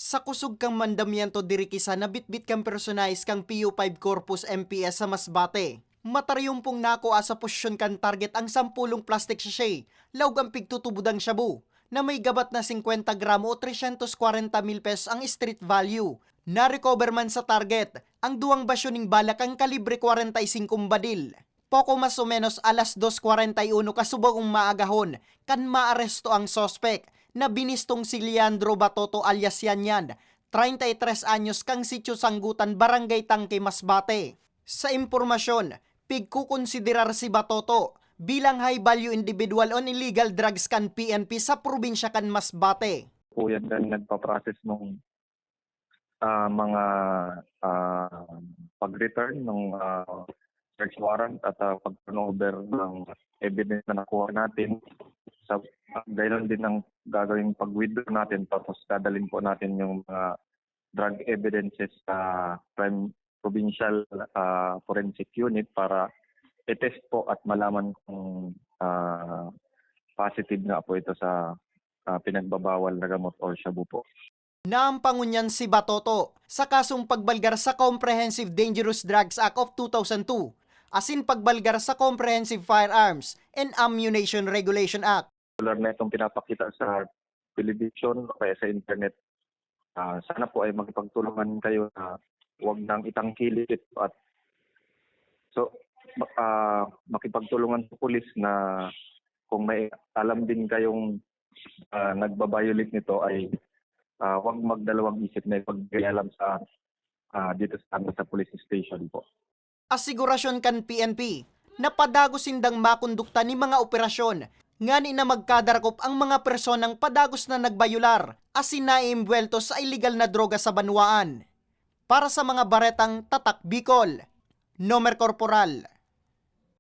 Sa kusog kang mandamiento diri kisa nabitbit kang personalis kang PU5 Corpus MPS sa Masbate. Mataryumpong nako sa posisyon kan target ang 10 plastic sachet, laug ang pigtutubudang shabu, na may gabat na 50 gramo o 340,000 pesos ang street value. Na-recover man sa target ang duwang basyo ning balak ang kalibre 45 badil. Poko mas o menos alas 2:41 kasubong maagahon kan maaresto ang sospek na binistong si Leandro Batoto alias Yanyan, 33 anyos kang sitio Sanggutan, Barangay Tangke, Masbate. Sa impormasyon, pigkukonsiderar si Batoto bilang high-value individual on illegal drugs kan PNP sa probinsya kan Masbate. Po yan kan nagpa-process ng mga pag-return ng search warrant at pag-turnover ng evidence na nakuha natin. Sa ganoon din ang gagawing pag-withdraw natin, tapos dadalhin po natin yung drug evidences sa Provincial Forensic Unit para i-test po at malaman kung positive nga po ito sa pinagbabawal na gamot o shabu po. Naampangunyan si Batoto sa kasong pagbalgar sa Comprehensive Dangerous Drugs Act of 2002, asin pagbalgar sa Comprehensive Firearms and Ammunition Regulation Act. Regular na itong pinapakita sa television o kaya sa internet. Sana po ay magpagtulungan kayo na huwag nang itangkilik ito at makipagtulungan sa pulis na kung may alam din kayong nagbabiolate nito ay huwag magdalawang isip na ipag-alam sa dito sa police station po. Asigurasyon kan PNP na padagos sindang makondukta ni mga operasyon ngani na magkadarakop ang mga personang padagos na nagbayular asin naiimbwelto sa illegal na droga sa banwaan. Para sa mga baretang Tatak Bicol, Nomer Corporal